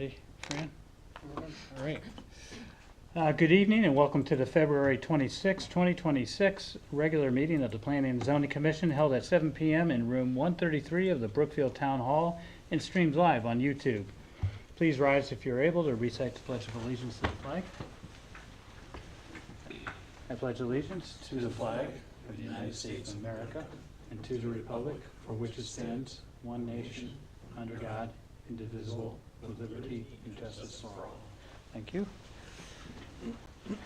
ready, Fran? All right. Good evening and welcome to the February 26, 2026 regular meeting of the Planning and Zoning Commission held at 7 p.m. in room 133 of the Brookfield Town Hall and streamed live on YouTube. Please rise if you're able to recite the Pledge of Allegiance to the flag. I pledge allegiance to the flag of the United States of America and to the republic for which it stands, one nation, under God, indivisible, with liberty and justice for all. Thank you.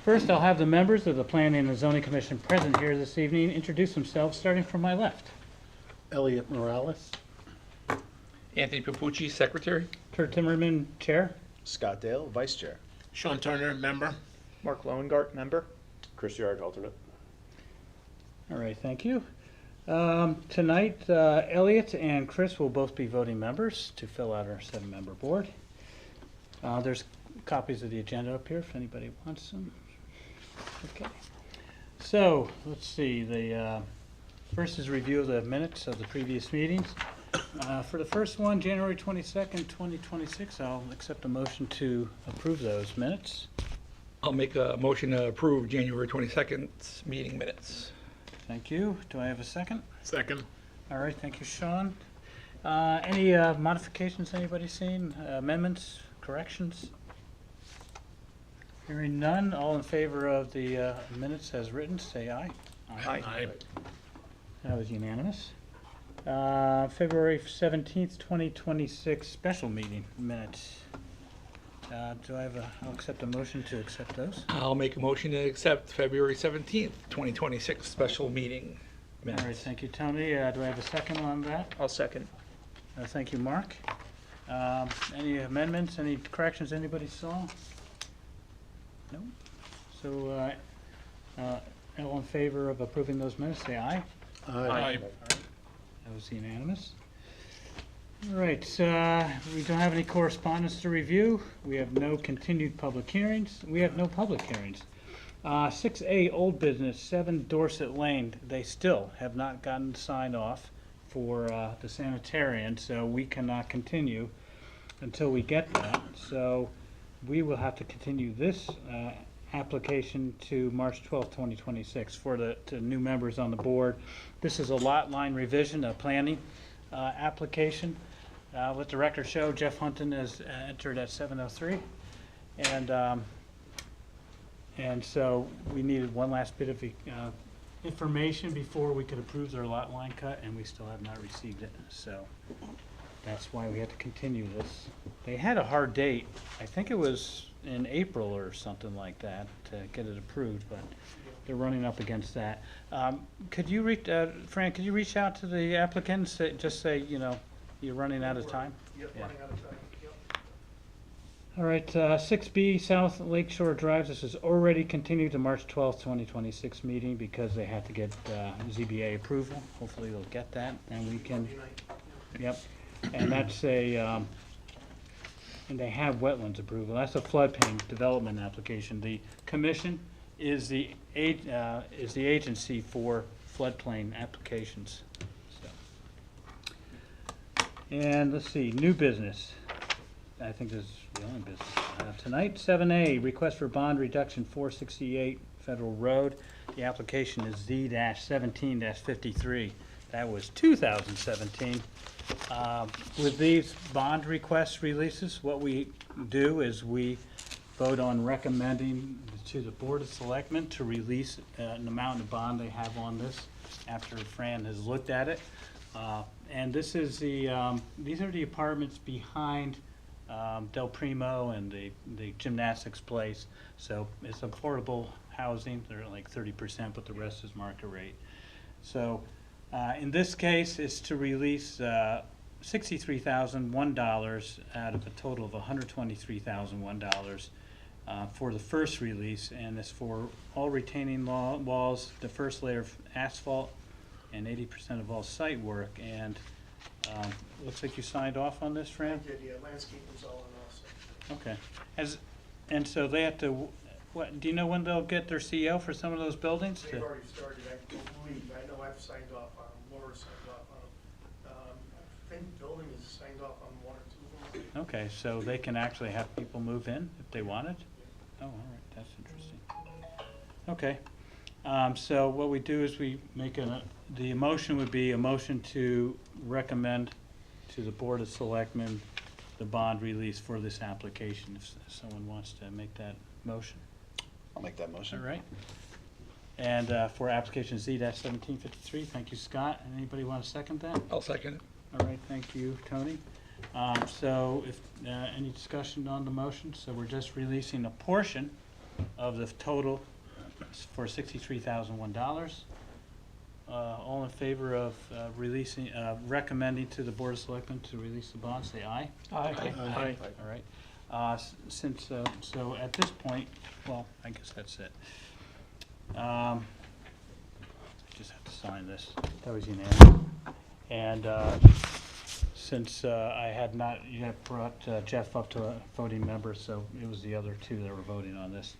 First, I'll have the members of the Planning and Zoning Commission present here this evening introduce themselves, starting from my left. Elliot Morales. Anthony Papucci, Secretary. Kurt Timmerman, Chair. Scott Dale, Vice Chair. Sean Turner, member. Mark Loengart, member. Chris Yard, alternate. All right, thank you. Tonight, Elliot and Chris will both be voting members to fill out our 7-member board. There's copies of the agenda up here if anybody wants them. Okay. So, let's see. The first is review of the minutes of the previous meetings. For the first one, January 22nd, 2026, I'll accept a motion to approve those minutes. I'll make a motion to approve January 22nd meeting minutes. Thank you. Do I have a second? Second. All right, thank you, Sean. Any modifications anybody seen? Amendments, corrections? Hearing none, all in favor of the minutes as written, say aye. Aye. That was unanimous. February 17th, 2026 special meeting minutes. I'll accept a motion to accept those. I'll make a motion to accept February 17th, 2026 special meeting minutes. All right, thank you, Tony. Do I have a second on that? I'll second. Thank you, Mark. Any amendments, any corrections anybody saw? No? So, all in favor of approving those minutes, say aye. Aye. That was unanimous. All right, we don't have any correspondence to review. We have no continued public hearings. We have no public hearings. 6A, old business, 7 Dorset Lane. They still have not gotten signed off for the sanitarian, so we cannot continue until we get that. So we will have to continue this application to March 12th, 2026 for the new members on the board. This is a lot line revision, a planning application. Let the record show Jeff Hunton is entered at 7:03, and so we needed one last bit of information before we could approve their lot line cut, and we still have not received it. So that's why we had to continue this. They had a hard date. I think it was in April or something like that to get it approved, but they're running up against that. Could you reach, Fran, could you reach out to the applicants, just say, you know, you're running out of time? Yep, Yeah. running out of time. Yep. All right, 6B, South Lakeshore Drive, this is already continued to March 12th, 2026 meeting because they had to get ZBA approval. Hopefully they'll get that and we can, Monday night. yep. And that's and they have wetlands approval. That's a floodplain development application. The commission is the agency for floodplain applications. So. And let's see, new business. I think this is the only business tonight. 7A, request for bond reduction 468 Federal Road. The application is Z-17-53. That was 2017. With these bond request releases, what we do is we vote on recommending to the Board of Selectmen to release an amount of bond they have on this after Fran has looked at it. And this is these are the apartments behind Del Primo and the gymnastics place. So it's affordable housing. They're like 30%, but the rest is market rate. So in this case, it's to release $63,001 out of a total of $123,001 for the first release, and it's for all retaining walls, the first layer of asphalt, and 80% of all site work. And looks like you signed off on this, Fran? I did, yeah, landscaping's all in also. Okay. And so they have to, what, do you know when they'll get their CO for some of those buildings? They've already started, I believe, I know I've signed off on them, Laura signed off on them. I think the building is signed off on 1 or 2 of them. Okay, so they can actually have people move in if they wanted? Oh, all right, that's interesting. Okay, so what we do is we make the motion would be a motion to recommend to the Board of Selectmen the bond release for this application, if someone wants to make that motion. I'll make that All motion. right? And for application Z-1753, thank you, Scott. Anybody want to second that? I'll second it. All right, thank you, Tony. So if, any discussion on the motion? So we're just releasing a portion of the total for $63,001. All in favor of releasing, recommending to the Board of Selectmen to release the bond, say aye. Aye. All right. Since, so at this point, well, I guess that's it. I just have to sign this. That was unanimous. And since I had not yet brought Jeff up to a voting member, so it was the other two that were voting on this.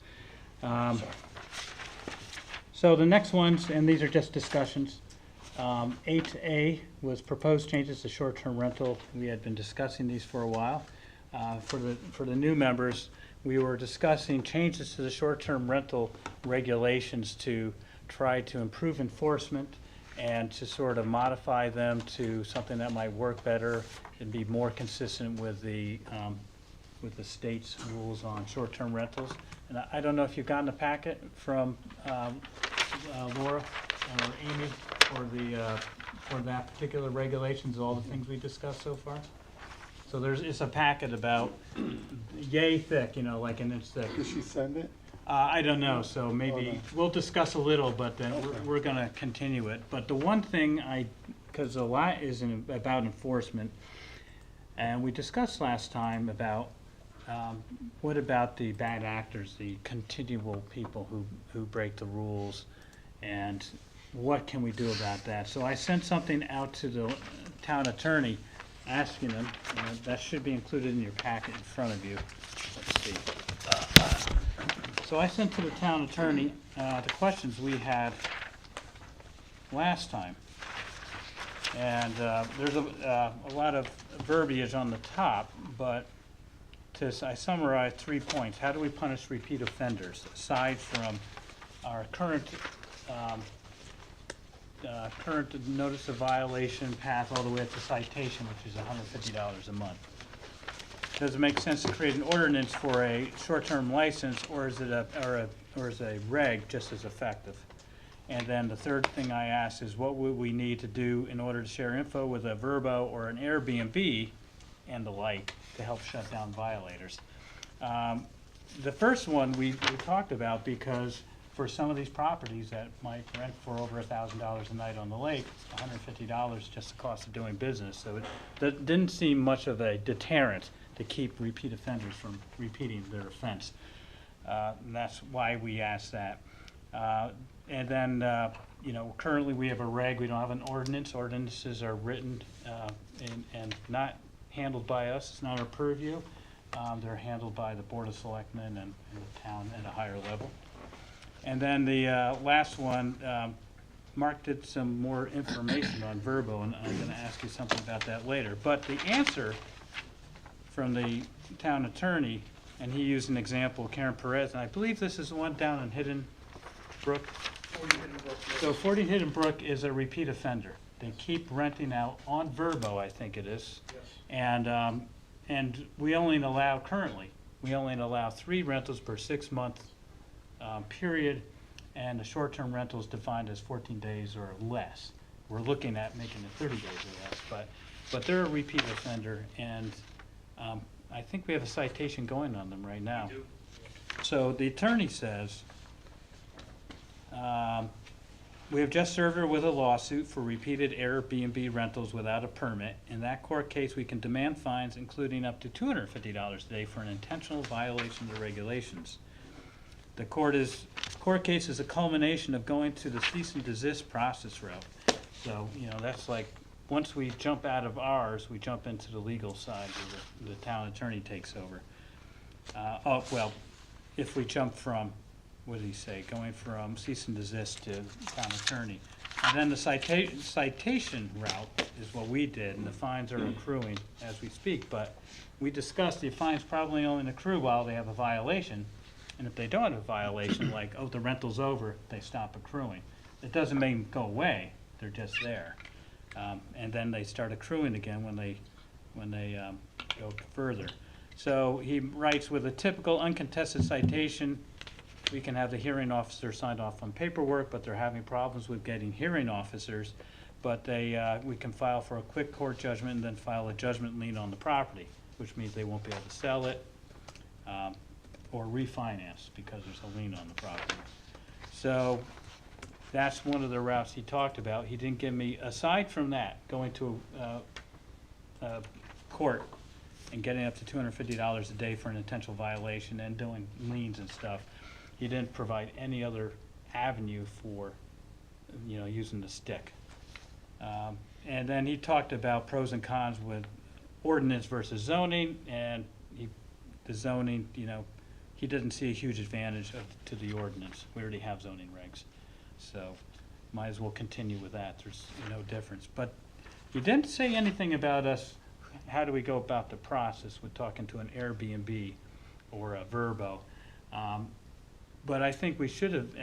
So the next ones, and these are just discussions. 8A was proposed changes to short-term rental. We had been discussing these for a while. For the new members, we were discussing changes to the short-term rental regulations to try to improve enforcement and to sort of modify them to something that might work better and be more consistent with the state's rules on short-term rentals. And I don't know if you've gotten a packet from Laura or Amy for that particular regulations, all the things we discussed so far. So it's a packet about yay thick, like an inch thick. Did she send it? I don't know, so maybe we'll discuss a little, but then we're gonna continue it. But the one thing because a lot is about enforcement, and we discussed last time about what about the bad actors, the continual people who break the rules, and what can we do about that? So I sent something out to the town attorney asking them, that should be included in your packet in front of you. Let's see. So I sent to the town attorney the questions we had last time. And there's a lot of verbiage on the top, but I summarized 3 points. How do we punish repeat offenders, aside from our current notice of violation path all the way up to citation, which is $150 a month? Does it make sense to create an ordinance for a short-term license, or is a reg just as effective? And then the third thing I asked is, what would we need to do in order to share info with a Vrbo or an Airbnb and the like to help shut down violators? The first one we talked about, because for some of these properties that might rent for over $1,000 a night on the lake, $150 just the cost of doing business. So that didn't seem much of a deterrent to keep repeat offenders from repeating their offense. And that's why we asked that. And then, currently we have a reg, we don't have an ordinance. Ordinances are written and not handled by us. It's not our purview. They're handled by the Board of Selectmen and the town at a higher level. And then the last one, Mark did some more information on Vrbo, and I'm going to ask you something about that later. But the answer from the town attorney, and he used an example, Karen Perez, and I believe this is the one down in Hidden Brook. 40 Hidden Brook, yes. So 40 Hidden Brook is a repeat offender. They keep renting out on Vrbo, I think it is. Yes. And we only allow 3 rentals per 6-month period, and the short-term rental is defined as 14 days or less. We're looking at making it 30 days or less, but they're a repeat offender, and I think we have a citation going on them right now. So the attorney says, we have just served her with a lawsuit for repeated Airbnb rentals without a permit. In that court case, we can demand fines including up to $250 a day for an intentional violation of the regulations. The court case is a culmination of going to the cease and desist process route. So, that's like, once we jump out of ours, we jump into the legal side where the town attorney takes over. If we jump from, what did he say, going from cease and desist to town attorney. And then the citation route is what we did, and the fines are accruing as we speak. But we discussed the fines probably only accrue while they have a violation. And if they don't have a violation, like, oh, the rental's over, they stop accruing. It doesn't make them go away, they're just there. And then they start accruing again when they go further. So he writes, with a typical uncontested citation, we can have the hearing officer sign off on paperwork, but they're having problems with getting hearing officers. But we can file for a quick court judgment and then file a judgment lien on the property, which means they won't be able to sell it or refinance because there's a lien on the property. So that's one of the routes he talked about. He didn't give me, aside from that, going to court and getting up to $250 a day for an intentional violation and doing liens and stuff, he didn't provide any other avenue for, using the stick. And then he talked about pros and cons with ordinance versus zoning, and the zoning, he doesn't see a huge advantage to the ordinance. We already have zoning regs, so might as well continue with that. There's no difference. But he didn't say anything about us, how do we go about the process with talking to an Airbnb or a Vrbo. But I think we should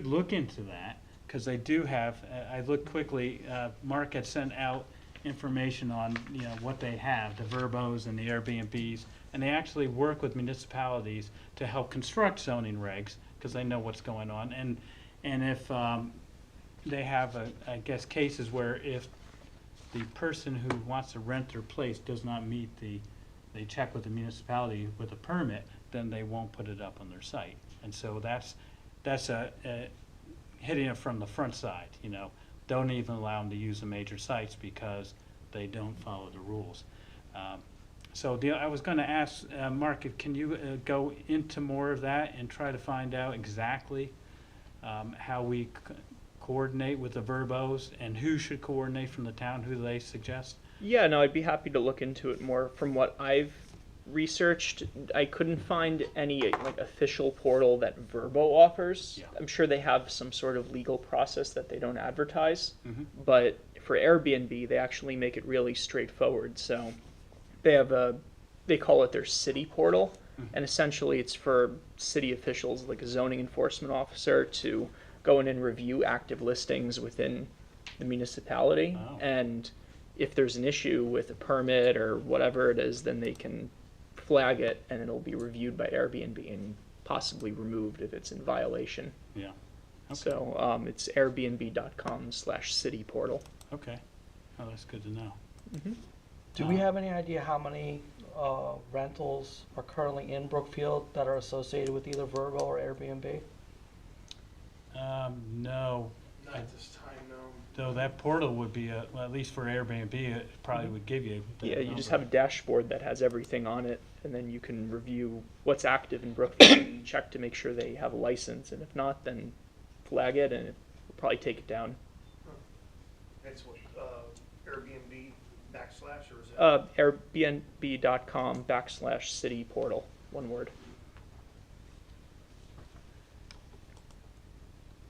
look into that, because they do have, I looked quickly, Mark had sent out information on, what they have, the Vrbos and the Airbnbs, and they actually work with municipalities to help construct zoning regs, because they know what's going on. And if they have, I guess, cases where if the person who wants to rent their place does not meet they check with the municipality with a permit, then they won't put it up on their site. And so that's hitting it from the front side, Don't even allow them to use the major sites because they don't follow the rules. So I was going to ask, Mark, can you go into more of that and try to find out exactly how we coordinate with the Vrbos and who should coordinate from the town, who they suggest? Yeah, no, I'd be happy to look into it more. From what I've researched, I couldn't find any official portal that Vrbo offers. Yeah. I'm sure they have some sort of legal process that they don't advertise, Mhm. but for Airbnb, they actually make it really straightforward. So they have they call it their city portal, and essentially it's for city officials like a zoning enforcement officer to go in and review active listings within the municipality. Oh. And if there's an issue with a permit or whatever it is, then they can flag it and it'll be reviewed by Airbnb and possibly removed if it's in violation. Yeah. Okay. So it's airbnb.com/city portal. Okay. Oh, that's good to know. Do we have any idea how many rentals are currently in Brookfield that are associated with either Vrbo or Airbnb? No. Not at this time, no. Though that portal would be, well, at least for Airbnb, it probably would give you. the Yeah, you just number. have a dashboard that has everything on it, and then you can review what's active in Brookfield and check to make sure they have a license, and if not, then flag it, and we'll probably take it down. That's what, Airbnb backslash, or is it? Airbnb.com/city portal, one word.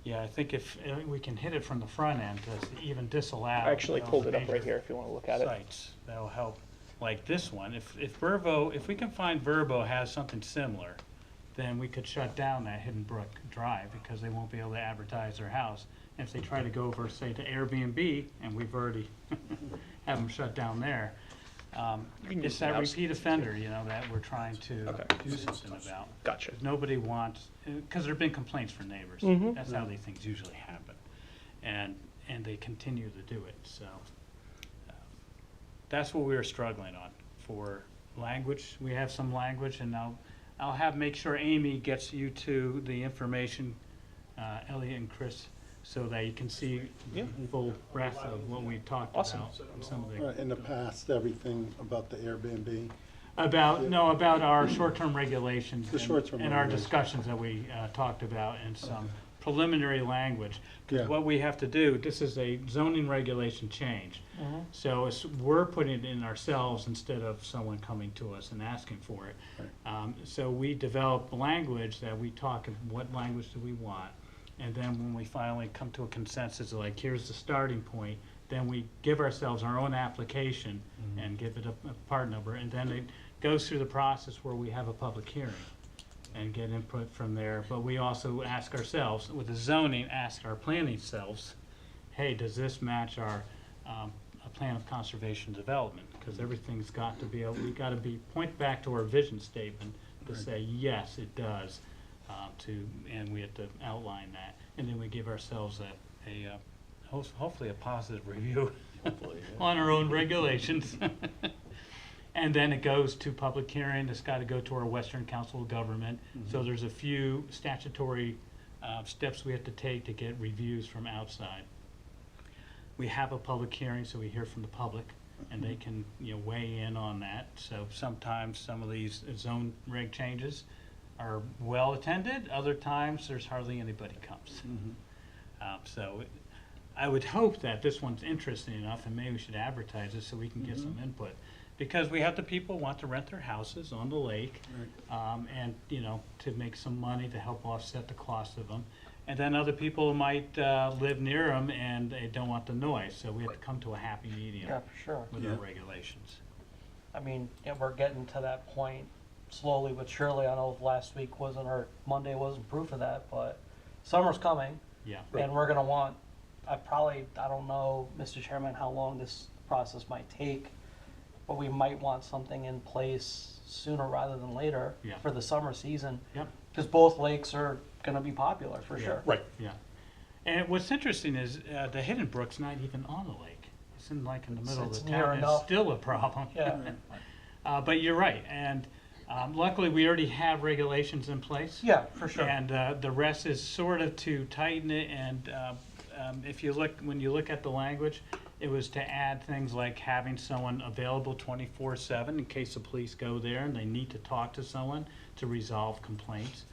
Yeah, I think if we can hit it from the front end to even disallow. I actually pulled it up major right here if you want to look at it. Sites, that'll help. Like this one, if Vrbo, if we can find Vrbo has something similar, then we could shut down that Hidden Brook Drive because they won't be able to advertise their house. And if they try to go over, say, to Airbnb, and we've already have them shut down there, can it's use that maps. repeat offender, that we're trying to Okay. do something about. Gotcha. Nobody wants, because there have been complaints from neighbors. Mhm. That's how these things usually happen. And they continue to do it, so. That's what we were struggling on for language. We have some language, and I'll make sure Amy gets you to the information, Elliot and Chris, so that you can see the full breadth of what we talked Awesome. about. And some of the Right, in the past, everything about the Airbnb. about our short-term regulations The short-term and our regulations. discussions that we talked about and some preliminary language. Yeah. Because what we have to do, this is a zoning regulation change. So we're putting it in ourselves instead of someone coming to us and asking for it. So we develop language that we talk of what language do we want. And then when we finally come to a consensus, like, here's the starting point, then we give ourselves our own application and give it a part number, and then it goes through the process where we have a public hearing and get input from there. But we also ask ourselves, with the zoning, ask our planning selves, hey, does this match our a plan of conservation development? Because everything's got to be, we got to point back to our vision statement to say, yes, it does, and we have to outline that. And then we give ourselves hopefully a positive review on our own regulations. And then it goes to public hearing. It's got to go to our Western Council of Government. So there's a few statutory steps we have to take to get reviews from outside. We have a public hearing, so we hear from the public, and they can, weigh in on that. So sometimes some of these zone reg changes are well attended. Other times there's hardly anybody comes. So I would hope that this one's interesting enough, and maybe we should advertise it so we can get some input. Because we have the people who want to rent their houses on the lake, and, to make some money to help offset the cost of them. And then other people might live near them and they don't want the noise, so we have to come to a happy medium Yeah, for sure. with our regulations. I mean, we're getting to that point slowly but surely. I know last week wasn't, or Monday wasn't proof of that, but summer's coming. Yeah. And we're gonna want, I don't know, Mr. Chairman, how long this process might take, but we might want something in place sooner rather than later Yeah. for the summer season. Yep. Because both lakes are gonna be popular, for sure. Right. Yeah. And what's interesting is the Hidden Brook's not even on the lake. It's in the middle of It's the near town. It's enough. still a problem. Yeah. But you're right, and luckily we already have regulations in place. Yeah, for sure. And the rest is sort of to tighten it, and when you look at the language, it was to add things like having someone available 24/7 in case the police go there and they need to talk to someone to resolve complaints.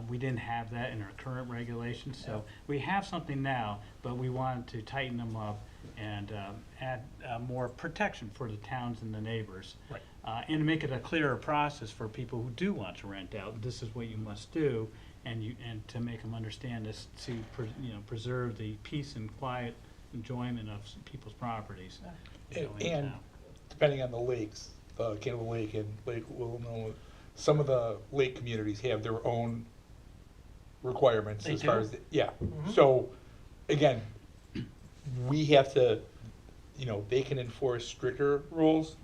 We didn't have that in our current regulations, so we have something now, but we wanted to tighten them up and add more protection for the towns and the neighbors. Right. And make it a clearer process for people who do want to rent out. This is what you must do, and to make them understand this, to preserve the peace and quiet enjoyment of people's properties. And in town. depending on the lakes, Cannibal Lake and Lake Willow, some of the lake communities have their own requirements They as far do? as, So, again, we have to, they can enforce stricter rules,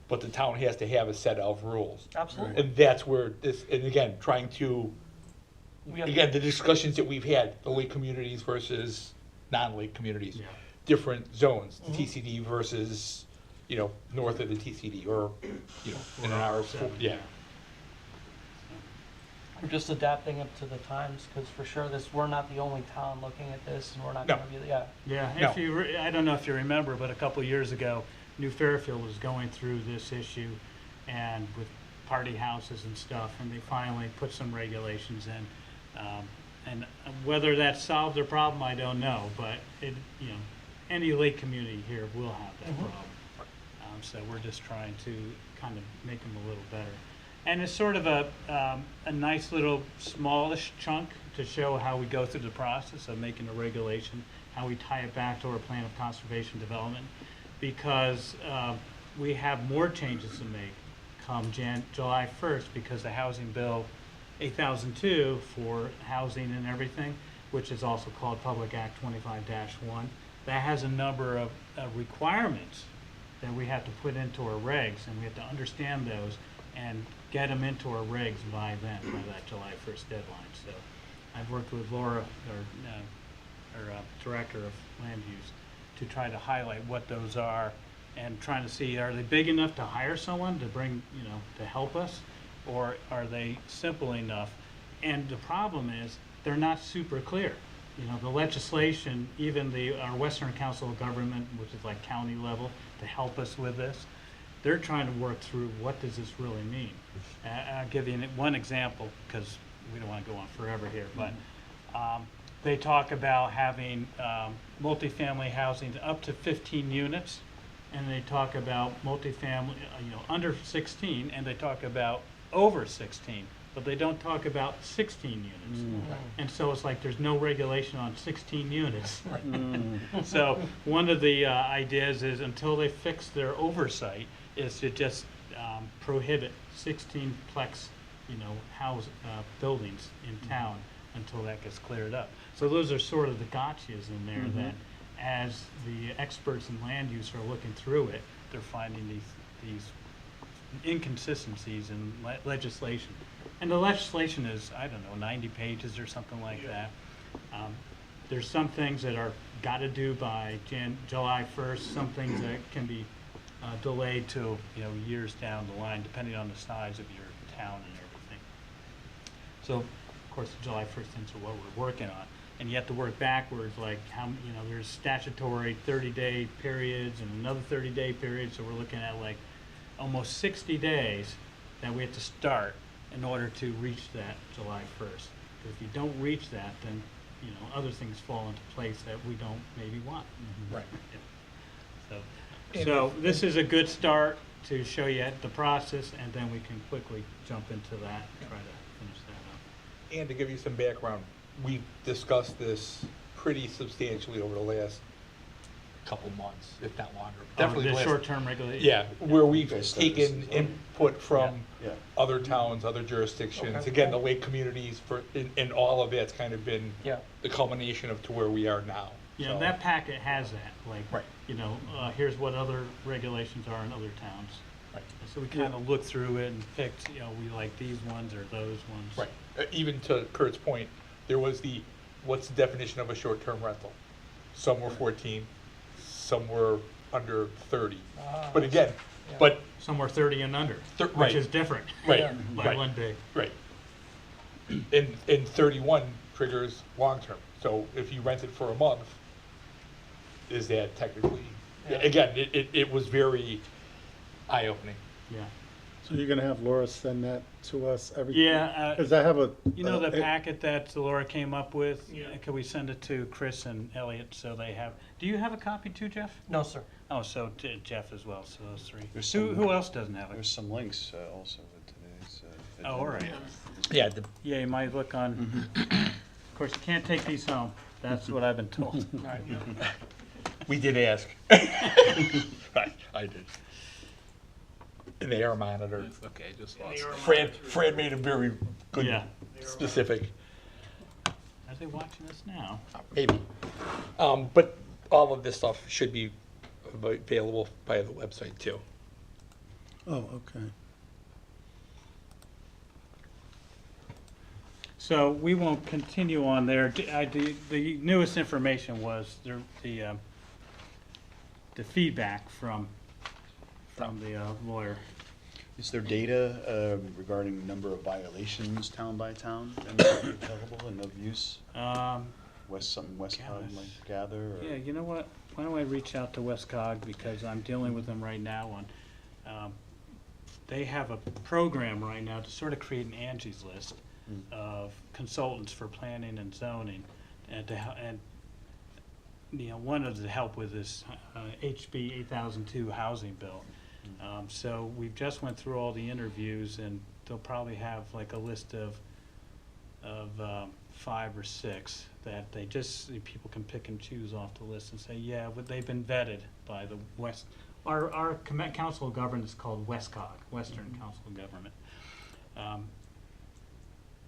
but the town has to have a set of rules. Absolutely. And that's where and again, trying to, We have- again, the discussions that we've had, the lake communities versus non-lake communities, Yeah. different zones, the TCD versus, north of the TCD, or, in an hour, yeah. We're just adapting it to the times, because for sure we're not the only town looking at this, and we're not No. gonna be, Yeah, No. I don't know if you remember, but a couple of years ago, New Fairfield was going through this issue, and with party houses and stuff, and they finally put some regulations in. And whether that solved their problem, I don't know, but any lake community here will have that problem. So we're just trying to kind of make them a little better. And it's sort of a nice little smallish chunk to show how we go through the process of making a regulation, how we tie it back to our plan of conservation development, because we have more changes to make come July 1st, because the Housing Bill 8002 for housing and everything, which is also called Public Act 25-1, that has a number of requirements that we have to put into our regs, and we have to understand those and get them into our regs by then, by that July 1st deadline. So I've worked with Laura, our Director of Land Use, to try to highlight what those are, and trying to see, are they big enough to hire someone to bring, to help us, or are they simple enough? And the problem is, they're not super clear. The legislation, even our Western Council of Government, which is like county level, to help us with this, they're trying to work through what does this really mean. I'll give you one example, because we don't want to go on forever here, but they talk about having multifamily housing up to 15 units, and they talk about multifamily, under 16, and they talk about over 16 but they don't talk about 16 units. And so it's like there's no regulation on 16 units. So one of the ideas is until they fix their oversight is to just prohibit 16-plex, buildings in town until that gets cleared up. So those are sort of the gotchas in there that as the experts in land use are looking through it, they're finding these inconsistencies in legislation. And the legislation is, I don't know, 90 pages or something like that. There's some things that are gotta do by July 1st, some things that can be delayed to, years down the line, depending on the size of your town and everything. So, of course, the July 1st things are what we're working on. And you have to work backwards, like how, there's statutory 30-day periods and another 30-day period, so we're looking at like almost 60 days that we have to start in order to reach that July 1st. Because if you don't reach that, then, other things fall into place that we don't maybe want. Right. So this is a good start to show you the process, and then we can quickly jump into that and try to finish that up. And to give you some background, we've discussed this pretty substantially over the last couple months, if not longer. Definitely The last- short-term regulation. Yeah, where we've Okay, so this taken is- input from Yeah. other towns, other jurisdictions, Okay. again, the lake communities, and all of that's kind of been Yeah. the culmination of to where we are now. Yeah, So- that packet has that, like, Right. here's what other regulations are in other towns. Right. And so we kind of looked through it and picked, we like these ones or those ones. Right, even to Kurt's point, there was what's the definition of a short-term rental? Some were 14, some were under 30. But again, Yeah. but, Somewhere 30 and under, Right. which is different right, Yeah. by right, one day. right. And 31 triggers long-term, so if you rent it for a month, is that technically, Yeah. again, it was very eye-opening. Yeah. So you're gonna have Laura send that to us every? Yeah, Cause I have a. the it- packet that Laura came up with, Yeah. can we send it to Chris and Elliot so they have, do you have a copy too, Jeff? No, sir. Oh, so Jeff as well, so those three. There's Who some- who else doesn't have There's it? some links also with today's. Oh, all right. agenda. Yeah, Yeah, you might look on, of course, you can't take these home, that's what I've been told. All right. we did ask. Right, I did. And they are monitored. Okay, just And lost. they are Fran monitored. made a very good, Yeah. They are specific, Are they watching us now? maybe. But all of this stuff should be available via the website too. Oh, okay. So we won't continue on there. The newest information was the feedback from the lawyer. Is there data regarding number of violations town by town and available and of use? Westcog Gosh. might gather or? Yeah, you know what? Why don't I reach out to Westcog, because I'm dealing with them right now on, they have a program right now to sort of create an Angie's List of consultants for planning and zoning, and one of the help with this HB 8002 housing bill. So we've just went through all the interviews, and they'll probably have like a list of 5 or 6 that people can pick and choose off the list and say, yeah, but they've been vetted by the our council of government is called WestCog, Western Council of Government.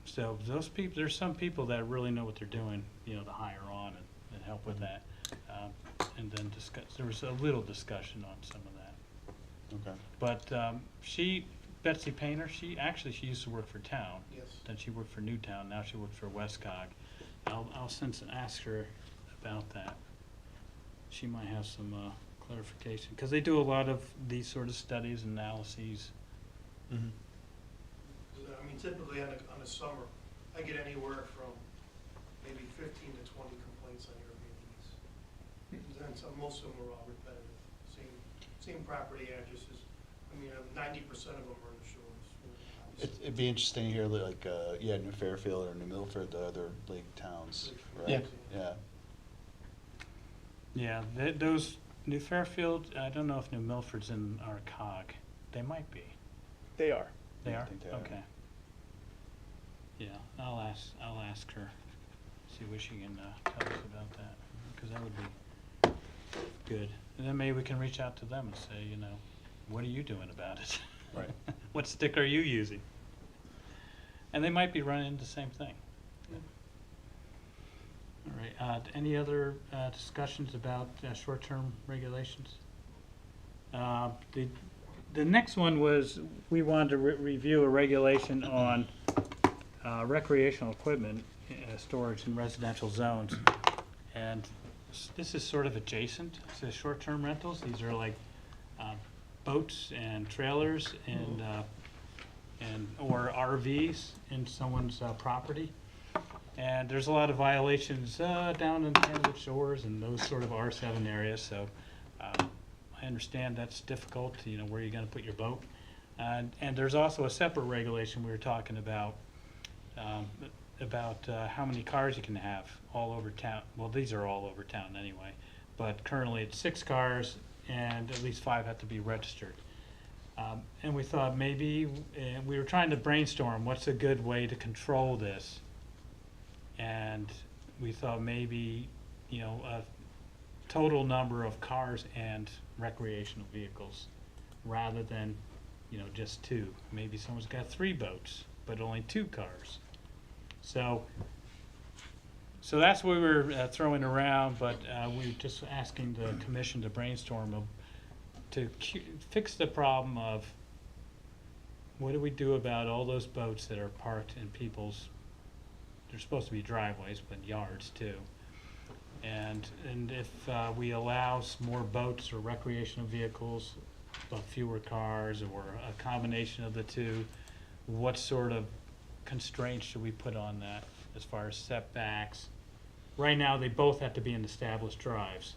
So those people, there's some people that really know what they're doing, to hire on and help with that. And then there was a little discussion on some of that. Okay. But Betsy Painter, she used to work for town. Yes. Then she worked for Newtown, now she works for Westcog. I'll ask her about that. She might have some clarification, because they do a lot of these sort of studies and analyses. I mean, typically on a summer, I get anywhere from maybe 15 to 20 complaints on Airbnbs. And most of them are all repetitive, same property addresses. I mean, 90% of them are in the shores. It'd be interesting to hear like, New Fairfield or New Milford, the other lake towns, right? Yeah. Yeah. Yeah, those, New Fairfield, I don't know if New Milford's in our cog. They might be. They are. They I are? think they are. Okay. Yeah, I'll ask her, see what she can tell us about that, because that would be good. And then maybe we can reach out to them and say, you know, what are you doing about it? Right. What stick are you using? And they might be running into the same thing. All right, any other discussions about short-term regulations? The next one was, we wanted to review a regulation on recreational equipment storage in residential zones. And this is sort of adjacent to short-term rentals. These are like boats and trailers and or RVs in someone's property. And there's a lot of violations down in Kenwood Shores and those sort of R7 areas. So I understand that's difficult, you know, where you're going to put your boat. And there's also a separate regulation we were talking about how many cars you can have all over town. Well, these are all over town anyway, but currently it's 6 cars and at least 5 have to be registered. And we thought maybe, we were trying to brainstorm what's a good way to control this. And we thought maybe, you know, a total number of cars and recreational vehicles rather than, you know, just 2. Maybe someone's got 3 boats, but only 2 cars. So that's what we were throwing around, but we were just asking the commission to brainstorm to fix the problem of what do we do about all those boats that are parked in people's, they're supposed to be driveways, but yards too. And if we allow more boats or recreational vehicles, but fewer cars, or a combination of the two, what sort of constraints should we put on that as far as setbacks? Right now, they both have to be in established drives,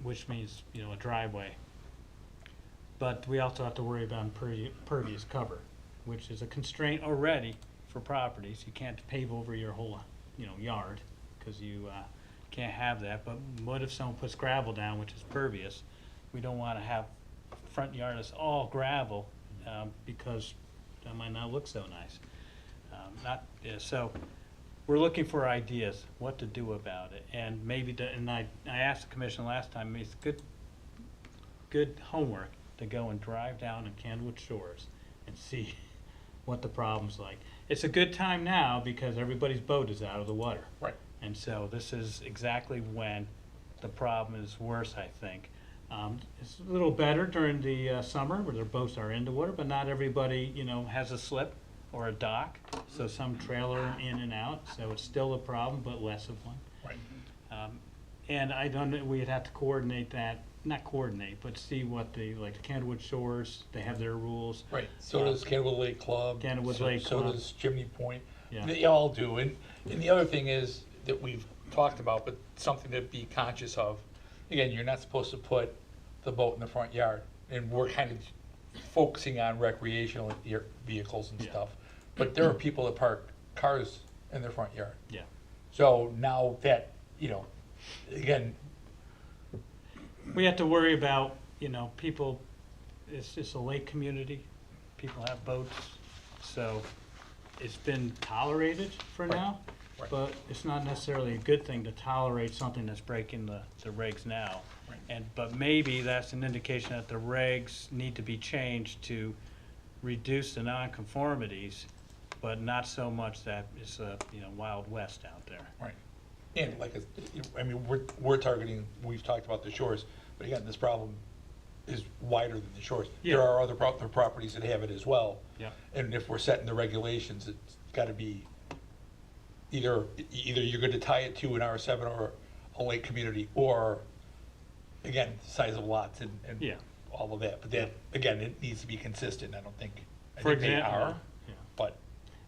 which means, you know, a driveway. But we also have to worry about impervious cover, which is a constraint already for properties. You can't pave over your whole, you know, yard, because you can't have that. But what if someone puts gravel down, which is pervious? We don't want to have front yard that's all gravel, because that might not look so nice. So we're looking for ideas what to do about it, and maybe and I asked the commission last time. It's good homework to go and drive down in Kenwood Shores and see what the problem's like. It's a good time now because everybody's boat is out of the water. Right. And so this is exactly when the problem is worse, I think. It's a little better during the summer where their boats are in the water, but not everybody, you know, has a slip or a dock. So some trailer in and out. So it's still a problem, but less of one. Right. And I don't know, we'd have to coordinate that, not coordinate, but see what like the Kenwood Shores, they have their rules. Right, so does Kenwood Lake Club. Kenwood so- Lake So Club. does Chimney Point. Yeah. They all do, and the other thing is that we've talked about, but something to be conscious of. Again, you're not supposed to put the boat in the front yard, and we're kind of focusing on recreational vehicles and Yeah. stuff. But there are people that park cars in their front yard. Yeah. So now that, you know, again, We have to worry about, you know, people, it's just a lake community, people have boats, so it's been tolerated for Right. now, Right. but it's not necessarily a good thing to tolerate something that's breaking the regs now. Right. But maybe that's an indication that the regs need to be changed to reduce the nonconformities, but not so much that it's a, you know, Wild West out there. right. And like, I mean, we're targeting, we've talked about the shores, but again, this problem is wider than the shores. Yeah. There are other properties that have it as well. Yeah. And if we're setting the regulations, it's gotta be either you're gonna tie it to an R7 or a lake community, or, again, size of lots and Yeah. all of that. But that, again, it needs to be consistent, I think For they example, are, yeah. but,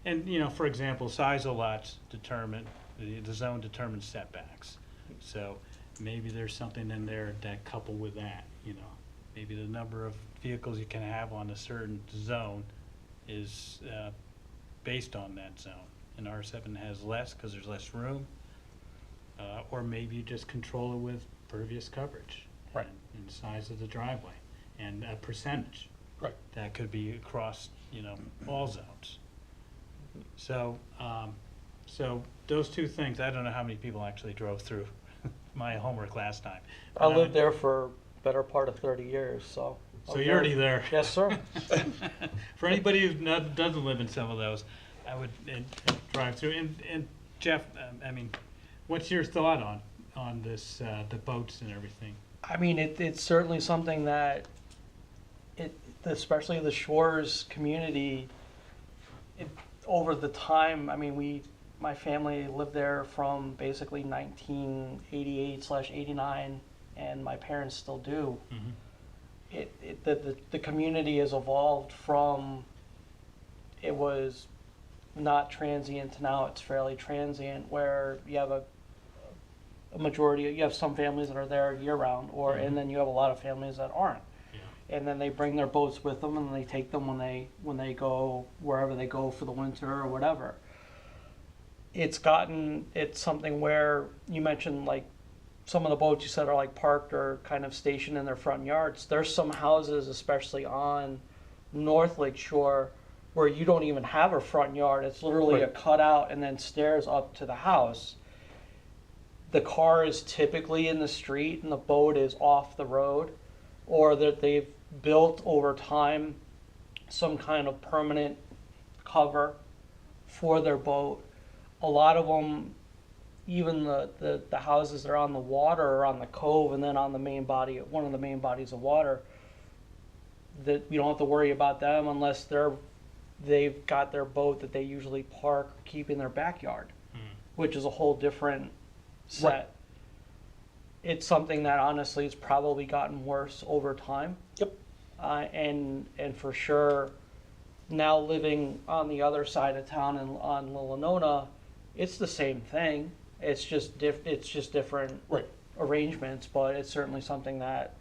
And, you know, for example, size of lots determine, the zone determines setbacks. So maybe there's something in there that couple with that, you know. Maybe the number of vehicles you can have on a certain zone is based on that zone. And R7 has less because there's less room. Or maybe you just control it with pervious coverage. Right. And size of the driveway and a percentage. right. That could be across, you know, all zones. So So, so those two things, I don't know how many people actually drove through my homework last time. I lived there for better part of 30 years, so. So you're already there. Yes, sir. For anybody who doesn't live in some of those, I would drive through. And Jeff, I mean, what's your thought on this, the boats and everything? I mean, it's certainly something that especially the Shores community, over the time, I mean, my family lived there from basically 1988/89, and my parents still do. Mhm. The community has evolved from, it was not transient to now it's fairly transient, where you have a majority, you have some families that are there year round, and then you have a lot of families that aren't. Yeah. And then they bring their boats with them and they take them when they go wherever they go for the winter or whatever. It's something where you mentioned, like, some of the boats you said are like parked or kind of stationed in their front yards. There's some houses, especially on North Lake Shore, where you don't even have a front yard. It's literally a cutout and then stairs up to the house. The car is typically in the street and the boat is off the road, or that they've built over time some kind of permanent cover for their boat. A lot of them, even the houses that are on the water or on the cove and then on the main body, one of the main bodies of water, that we don't have to worry about them unless they've got their boat that they usually park or keep in their backyard, which is a whole different set. Right. It's something that honestly has probably gotten worse over time. Yep. And for sure, now living on the other side of town on Lilanona, it's the same thing. It's just different Right. arrangements, but it's certainly something that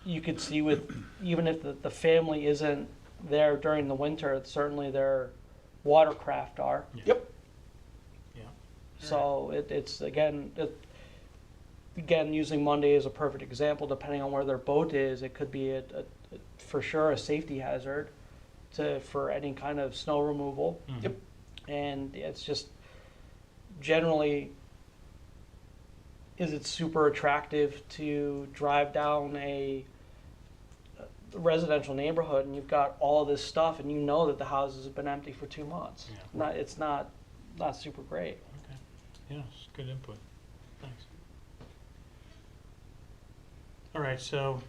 you could see with, even if the family isn't there during the winter, certainly their watercraft are. Yep. Yeah. So it's again, using Monday as a perfect example, depending on where their boat is, it could be for sure a safety hazard for any kind of snow removal. Yep. And it's just generally, is it super attractive to drive down a residential neighborhood and you've got all this stuff and you know that the houses have been empty for 2 months? Yeah. It's not super great. Okay. Yeah, it's good input. Thanks. All right, so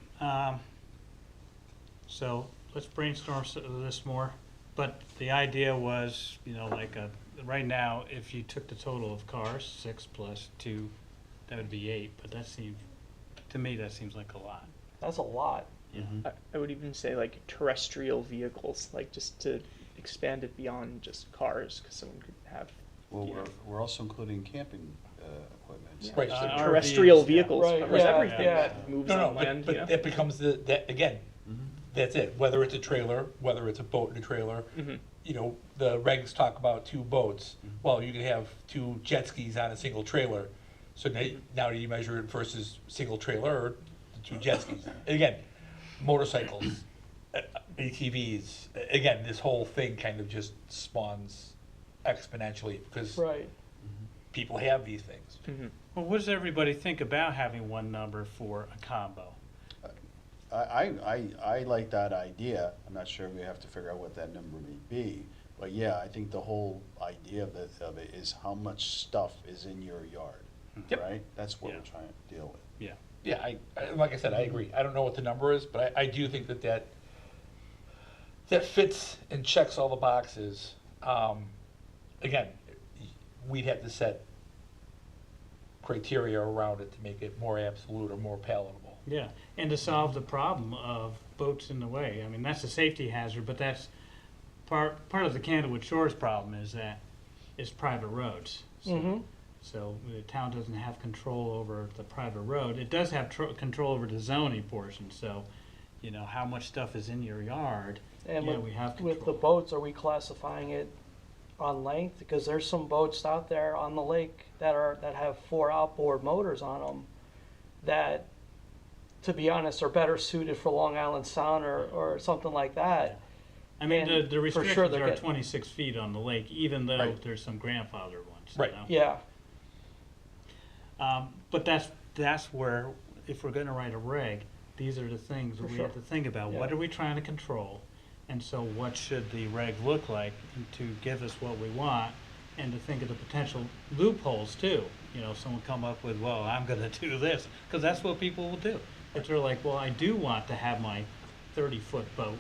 let's brainstorm this more. But the idea was, like right now, if you took the total of cars, 6 plus 2, that would be 8. But to me, that seems like a lot. That's a lot. Mhm. I would even say like terrestrial vehicles, like just to expand it beyond just cars, because someone could have. Well, you know, we're also including camping equipment. Right. so RVs, terrestrial yeah. vehicles Right, covers yeah, everything yeah. that moves No, on land. but that becomes that again. Mhm. That's it. Whether it's a trailer, whether it's a boat and a trailer, Mhm. The regs talk about 2 boats. Well, you can have 2 jet skis on a single trailer. So now do you measure it versus single trailer or the 2 jet skis? Again, motorcycles, ATVs. Again, this whole thing kind of just spawns exponentially because Right. people have these things. Mhm. Well, what does everybody think about having one number for a combo? I like that idea. I'm not sure we have to figure out what that number may be. But yeah, I think the whole idea of it is how much stuff is in your yard, Yep. right? That's what Yeah. we're trying to deal with. Yeah. Yeah, I like I said, I agree. I don't know what the number is, but I do think that fits and checks all the boxes. Again, we'd have to set criteria around it to make it more absolute or more palatable. Yeah, and to solve the problem of boats in the way. I mean, that's a safety hazard, but that's part of the Candlewood Shores problem is that it's private roads. Mm-hmm. So the town doesn't have control over the private road. It does have control over the zoning portion, so, how much stuff is in your yard, And yeah, we have with the control. boats, are we classifying it on length? Because there's some boats out there on the lake that have 4 outboard motors on them that, to be honest, are better suited for Long Island Sound or something like that. I mean, And the for sure restrictions they're are getting- 26 feet on the lake, even though Right. there's some grandfather ones. Right. You know? Yeah, But that's where, if we're gonna write a reg, these are the things For we sure. have to think about. What Yeah. are we trying to control? And so what should the reg look like to give us what we want? And to think of the potential loopholes too. You know, someone come up with, well, I'm gonna do this, because that's what people will do. If they're like, well, I do want to have my 30-foot boat.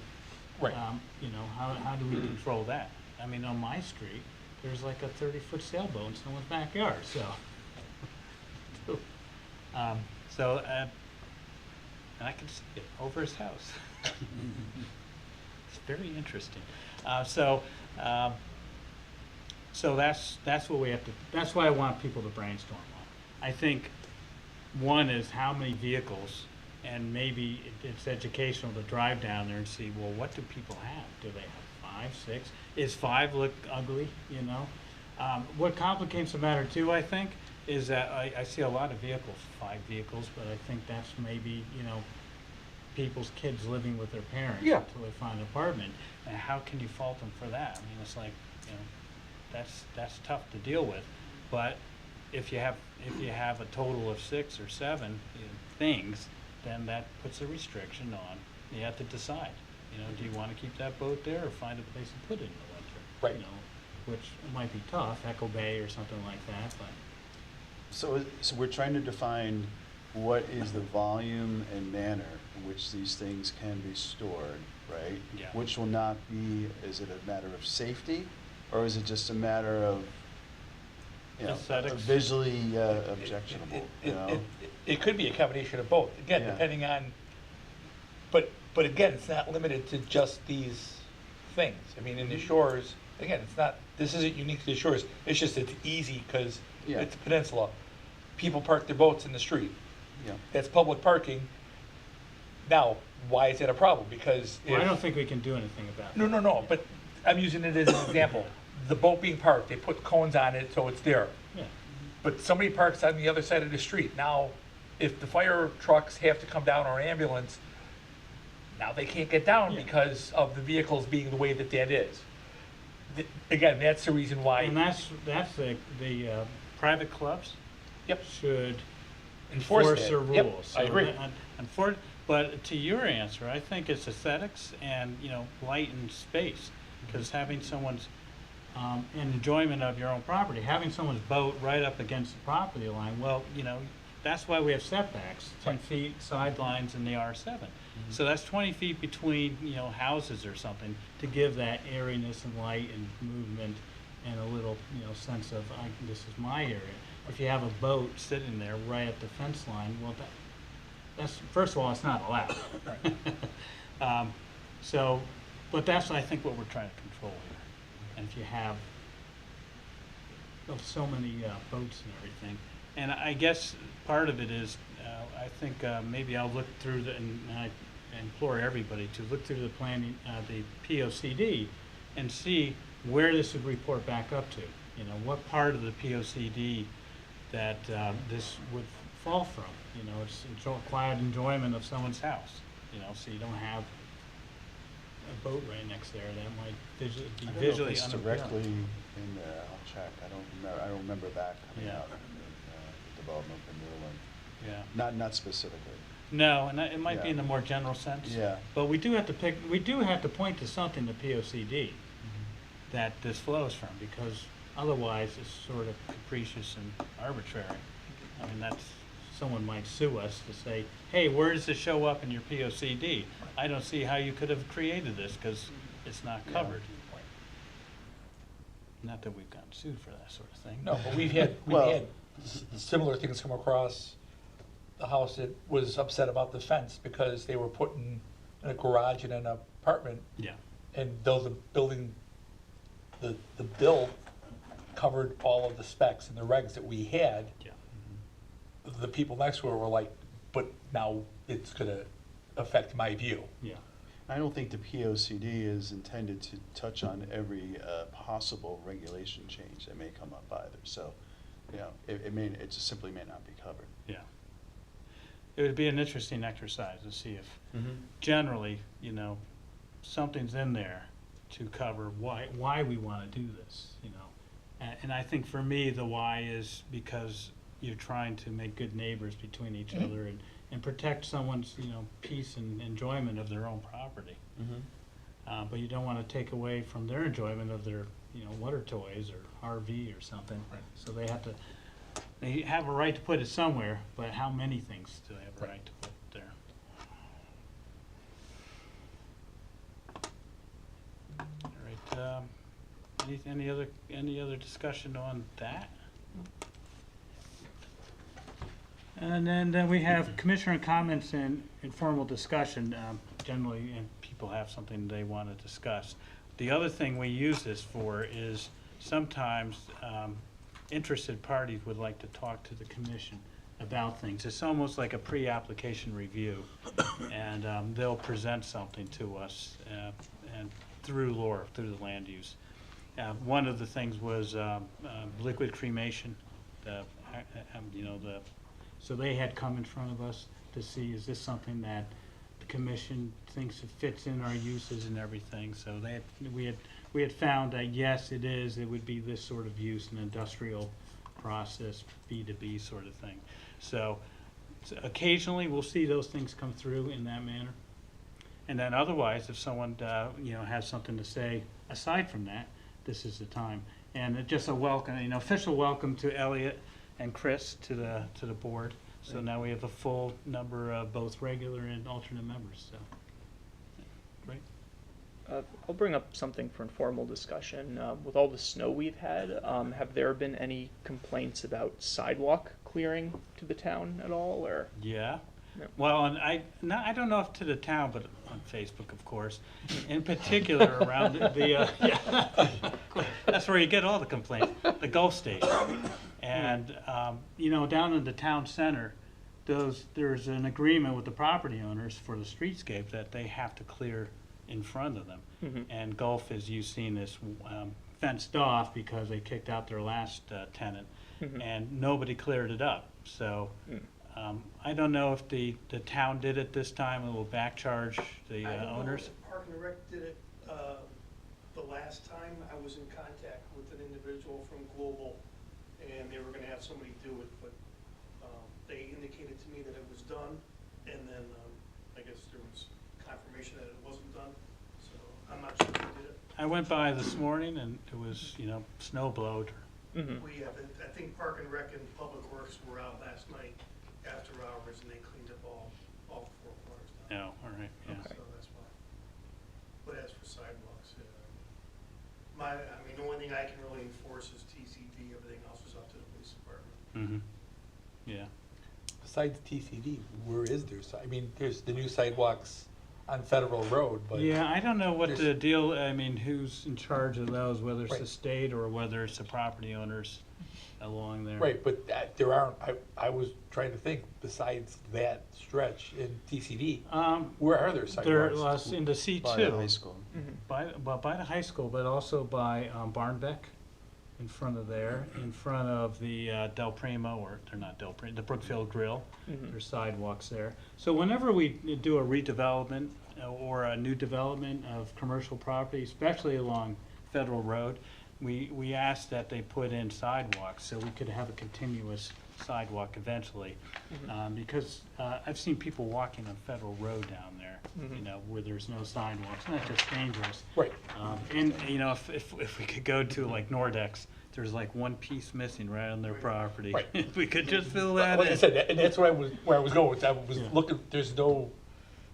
Right. You know, how do we control that? I mean, on my street, there's like a 30-foot sailboat in someone's backyard, so. And I can see it over his house. It's very interesting. So that's what we have to, that's why I want people to brainstorm on. I think one is how many vehicles, and maybe it's educational to drive down there and see, well, what do people have? Do they have 5, 6? Is 5 look ugly, you know? What complicates the matter too, I think, is that I see a lot of vehicles, 5 vehicles, but I think that's maybe, you know, people's kids living with their parents Yeah. until they find an apartment. And how can you fault them for that? I mean, it's like, you know, that's tough to deal with. But if you have a total of 6 or 7 things, then that puts a restriction on. You have to decide. You know, do you want to keep that boat there or find a place to put it in the winter? Right. You know, which might be tough, Echo Bay or something like that, but. So we're trying to define what is the volume and manner in which these things can be stored, right? Yeah. Which will not be, is it a matter of safety, or is it just a matter of, you know, Aesthetics. visually objectionable, you know? It could be a combination of both, again, Yeah. depending on, but again, it's not limited to just these things. I mean, in the shores, again, it's not, this isn't unique to the shores, it's just it's easy because Yeah. it's a peninsula. People park their boats in the street. Yeah. That's public parking. Now, why is that a problem? Because Well, I if- don't think we can do anything about that. No, but I'm using it as an example. The boat being parked, they put cones on it so it's there. Yeah. But somebody parks on the other side of the street. Now, if the fire trucks have to come down or an ambulance, now they can't get down Yeah. because of the vehicles being the way that is. Again, that's the reason why. And that's the private clubs Yep. should Enforce enforce that. their Yep, rules. I agree. But to your answer, I think it's aesthetics and, you know, light and space. Because having someone's, enjoyment of your own property, having someone's boat right up against the property line, well, you know, that's why we have setbacks, 10 Right. feet sidelines in the R7. So that's 20 feet between, you know, houses or something to give that airiness and light and movement and a little, you know, sense of, this is my area. If you have a boat sitting there right at the fence line, well, that's, first of all, it's not allowed. But that's, I think, what we're trying to control here. And if you have so many boats and everything, and I guess part of it is, I think maybe I'll look through and I implore everybody to look through the planning, the POCD, and see where this would report back up to. You know, what part of the POCD that this would fall from. You know, it's quiet enjoyment of someone's house. You know, so you don't have a boat right next there that might be I don't know if visually it's unappealing. directly in there, I'll check, I don't remember that coming Yeah. out in development in New England. Yeah. Not specifically. No, and it might be Yeah. in the more general sense. Yeah. But we do have to point to something in the POCD that this flows from, because otherwise it's sort of capricious and arbitrary. I mean, someone might sue us to say, hey, where does this show up in your POCD? I don't see how you could have created this, because it's not Yeah. covered. Not that we've gotten sued for that sort of thing. No, but we've had Well- similar things come across the house that was upset about the fence because they were putting in a garage in an apartment, Yeah. and though the building, the bill covered all of the specs and the regs that we had, Yeah. the people next to her were like, but now it's gonna affect my view. Yeah. I don't think the POCD is intended to touch on every possible regulation change that may come up either, so, you know, it just simply may not be covered. Yeah. It would be an interesting exercise to see if generally, you know, something's in there to cover why we want to do this, you know. And I think for me, the why is because you're trying to make good neighbors between each other and protect someone's, you know, peace and enjoyment of their own property. But you don't want to take away from their enjoyment of their, you know, water toys or RV or something. Right. So they have a right to put it somewhere, but how many things do they have a right to put there? All right, any other discussion on that? And then we have commissioner comments and informal discussion, generally, and people have something they want to discuss. The other thing we use this for is sometimes interested parties would like to talk to the commission about things. It's almost like a pre-application review, and they'll present something to us, and through Laura, through the land use. One of the things was liquid cremation, so they had come in front of us to see, is this something that the commission thinks it fits in our uses and everything? So we had found that yes, it is, it would be this sort of use, an industrial process, B2B sort of thing. So occasionally we'll see those things come through in that manner. And then otherwise, if someone, has something to say aside from that, this is the time. And just a welcome, official welcome to Elliot and Chris to the board. So now we have a full number of both regular and alternate members, so. Great. I'll bring up something for informal discussion. With all the snow we've had, have there been any complaints about sidewalk clearing to the town at all, or? Yeah. Yep. Well, and I don't know if to the town, but on Facebook, of course, in particular around that's where you get all the complaints, the Gulf Station. And, down in the town center, there's an agreement with the property owners for the streetscape that they have to clear in front of them. And Gulf, as you've seen, is fenced off because they kicked out their last tenant, and nobody cleared it up. So I don't know if the town did it this time and will back charge the I don't know owners. if Park and Rec did it the last time. I was in contact with an individual from Global, and they were gonna have somebody do it, but they indicated to me that it was done, and then I guess there was confirmation that it wasn't done, so I'm not sure who did it. I went by this morning and it was, snow blowed. We have, I think Park and Rec and Public Works were out last night after hours, and they cleaned up all four corners down. Oh, all right, yeah. So that's why. But as for sidewalks, the only thing I can really enforce is TCD. Everything else is up to the police department. Yeah. Besides TCD, where is there, there's the new sidewalks on Federal Road, but. Yeah, I don't know what there's- the deal, who's in charge of those, whether it's the Right. state or whether it's the property owners along there. Right, but there aren't, I was trying to think, besides that stretch in TCD, where are there They're sidewalks? in the C2. By the high school. By the high school, but also by Barnbeck, in front of there, in front of the Del Primo, or they're not Del Primo, the Brookfield Grill. There's sidewalks there. So whenever we do a redevelopment or a new development of commercial property, especially along Federal Road, we ask that they put in sidewalks so we could have a continuous sidewalk eventually. Because I've seen people walking on Federal Road down there, where there's no sidewalks, and that's just dangerous. Right. And, if we could go to like Nordex, there's like one piece missing right on their property. Right. If we could just fill that Like I in. said, and that's where I was going with that, was Yeah. looking, there's no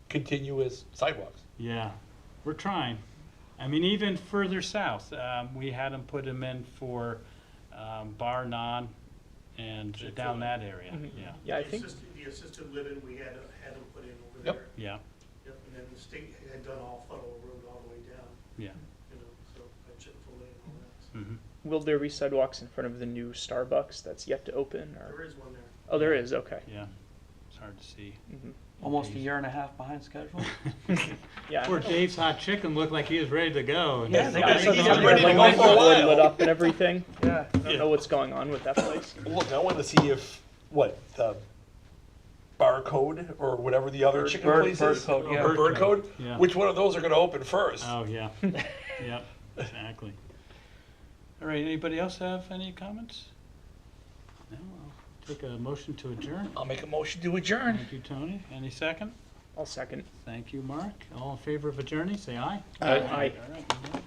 continuous sidewalks. Yeah, we're trying. Even further south, we had them put them in for Bar Non and down that area, yeah. Yeah, I think, The assisted living, we had them put in over Yep. there. Yeah, Yep, and then the state had done all Federal Road all the way down, yeah. so at Chick-fil-A and all that. Mhm. will there be sidewalks in front of the new Starbucks that's yet to open, or? There is one there. Oh, there is, okay. Yeah, it's hard to see. Almost a year and a half behind schedule. Yeah. Poor Dave's Hot Chicken looked like he was ready to go. and- Yeah, they I got saw it. the He's one ready where to like go for a board while. lit up and everything. Yeah. I don't know what's going on with that place. Look, I want to see if, the Barcode or whatever the other chicken Bird- place Bird is. Code, yeah. Or Bird Code, Yeah. which one of those are gonna open first? Oh, yeah. Yep, exactly. All right, anybody else have any comments? No, I'll take a motion to adjourn. I'll make a motion to adjourn. Thank you, Tony. Any second? I'll second. Thank you, Mark. All in favor of adjourning, say aye. Aye. All right, unanimous.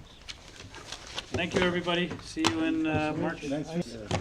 Thank you, everybody. See you in March. Nice.